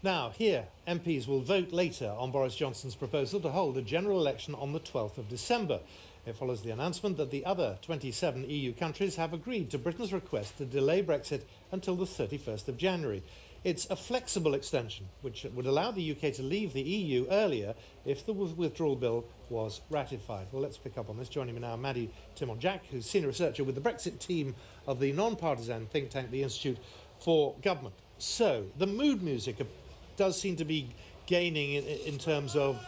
Now, here, MPs will vote later on Boris Johnson's proposal to hold a general election on the 12th of December. It follows the announcement that the other 27 EU countries have agreed to Britain's request to delay Brexit until the 31st of January. It's a flexible extension, which would allow the UK to leave the EU earlier if the withdrawal bill was ratified. Well, let's pick up on this. Joining me now, Maddy Thimont, who's senior researcher with the Brexit team of the non-partisan think tank, the Institute for Government. So, the mood music does seem to be gaining in terms of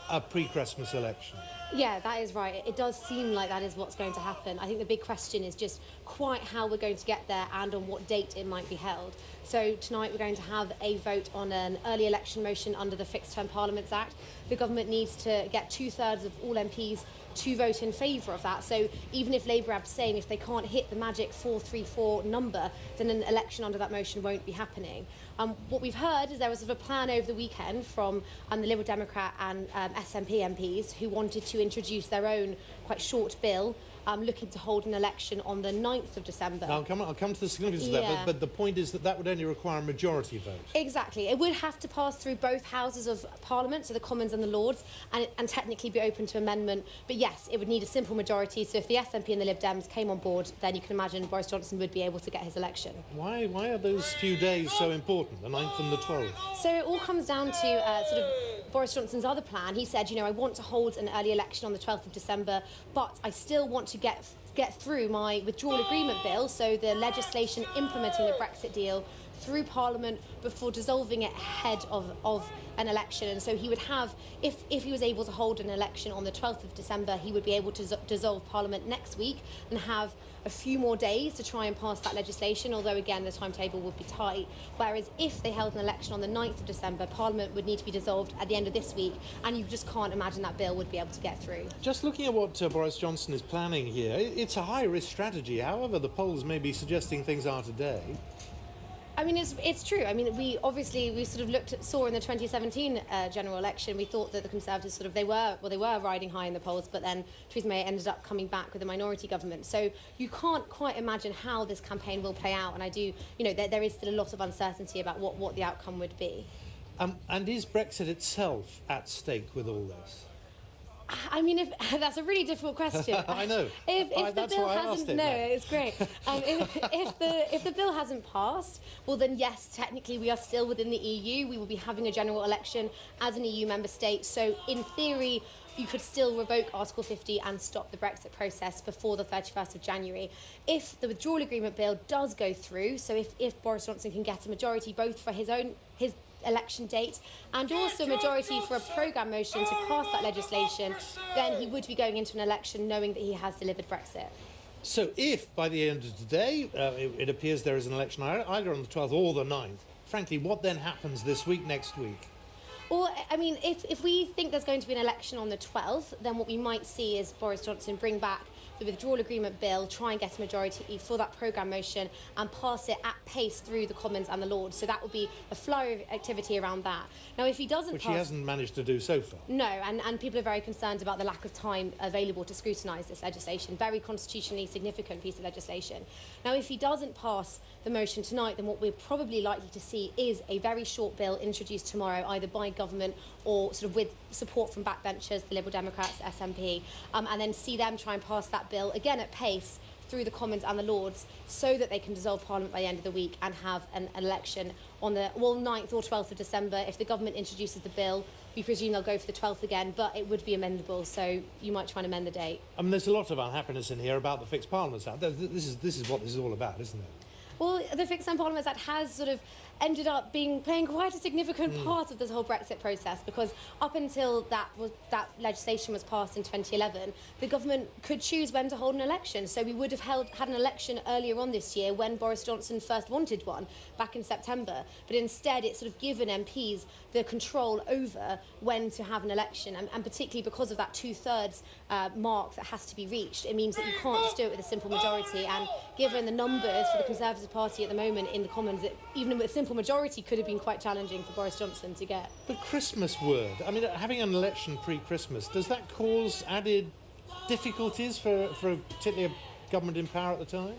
a pre-Christmas election. Yeah, that is right. It does seem like that is what's going to happen. I think the big question is just quite how we're going to get there and on what date it might be held. So tonight we're going to have a vote on an early election motion under the Fixed Term Parliaments Act. The government needs to get 2/3 of all MPs to vote in favour of that. So even if Labour abstain, if they can't hit the magic 434 number, then an election under that motion won't be happening. What we've heard is there was sort of a plan over the weekend from the Liberal Democrat and SNP MPs who wanted to introduce their own quite short bill looking to hold an election on the 9th of December. Now, I'll come to the significance of that, but the point is that would only require a majority vote. Exactly. It would have to pass through both houses of Parliament, so the Commons and the Lords, and technically be open to amendment. But yes, it would need a simple majority, so if the SNP and the Lib Dems came on board, then you can imagine Boris Johnson would be able to get his election. Why are those few days so important, the 9th and the 12th? So it all comes down to sort of Boris Johnson's other plan. He said, I want to hold an early election on the 12th of December, but I still want to get through my withdrawal agreement bill, so the legislation implementing the Brexit deal, through Parliament before dissolving it ahead of an election. And so he would have, if he was able to hold an election on the 12th of December, he would be able to dissolve Parliament next week and have a few more days to try and pass that legislation, although again the timetable would be tight. Whereas if they held an election on the 9th of December, Parliament would need to be dissolved at the end of this week, and you just can't imagine that bill would be able to get through. Just looking at what Boris Johnson is planning here, it's a high-risk strategy. However, the polls may be suggesting things are today. I mean, it's true. I mean, we sort of saw in the 2017 general election, we thought that the Conservatives they were riding high in the polls, but then Theresa May ended up coming back with a minority government. So you can't quite imagine how this campaign will play out, and I do, there is still a lot of uncertainty about what the outcome would be. And is Brexit itself at stake with all this? I mean, that's a really difficult question. I know. If the bill hasn't, it's great. If the bill hasn't passed, well then yes, technically we are still within the EU. We will be having a general election as an EU member state. So in theory, you could still revoke Article 50 and stop the Brexit process before the 31st of January. If the withdrawal agreement bill does go through, so if Boris Johnson can get a majority both for his election date and also a majority for a programme motion to pass that legislation, then he would be going into an election knowing that he has delivered Brexit. So if by the end of today it appears there is an election either on the 12th or the 9th, frankly, what then happens this week, next week? Well, I mean, if we think there's going to be an election on the 12th, then what we might see is Boris Johnson bring back the withdrawal agreement bill, try and get a majority for that programme motion and pass it at pace through the Commons and the Lords. So that would be a flow of activity around that. Now, if he doesn't Which he hasn't managed to do so far. No, and people are very concerned about the lack of time available to scrutinise this legislation. Very constitutionally significant piece of legislation. Now, if he doesn't pass the motion tonight, then what we're probably likely to see is a very short bill introduced tomorrow, either by government or sort of with support from backbenchers, the Liberal Democrats, SNP, and then see them try and pass that bill again at pace through the Commons and the Lords so that they can dissolve Parliament by the end of the week and have an election on the 9th or 12th of December. If the government introduces the bill, we presume they'll go for the 12th again, but it would be amendable, so you might try and amend the date. I mean, there's a lot of unhappiness in here about the Fixed Parliaments Act. This is what this is all about, isn't it? Well, the Fixed Term Parliaments Act has sort of ended up playing quite a significant part of this whole Brexit process, because up until that legislation was passed in 2011, the government could choose when to hold an election. So we would have had an election earlier on this year when Boris Johnson first wanted one, back in September. But instead, it's sort of given MPs the control over when to have an election, and particularly because of that 2/3 mark that has to be reached, it means that you can't just do it with a simple majority. And given the numbers for the Conservative Party at the moment in the Commons, even with a simple majority could have been quite challenging for Boris Johnson to get. The Christmas word, I mean, having an election pre-Christmas, does that cause added difficulties for particularly a government in power at the time?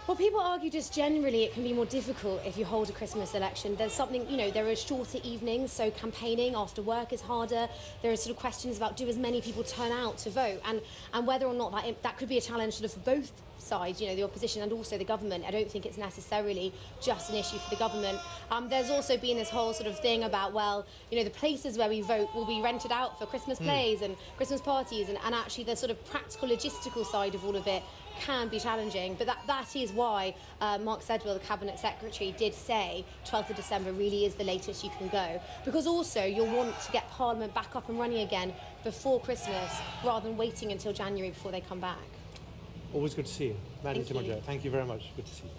Well, people argue just generally it can be more difficult if you hold a Christmas election. There's something, there are shorter evenings, so campaigning after work is harder. There are sort of questions about do as many people turn out to vote, and whether or not that could be a challenge sort of for both sides, the opposition and also the government. I don't think it's necessarily just an issue for the government. There's also been this whole sort of thing about, well, the places where we vote will be rented out for Christmas plays and Christmas parties, and actually the sort of practical logistical side of all of it can be challenging, but that is why Mark Sedwill, the Cabinet Secretary, did say 12th of December really is the latest you can go, because also you'll want to get Parliament back up and running again before Christmas rather than waiting until January before they come back. Always good to see you. Maddy Thank you. Thimont, thank you very much. Good to see you.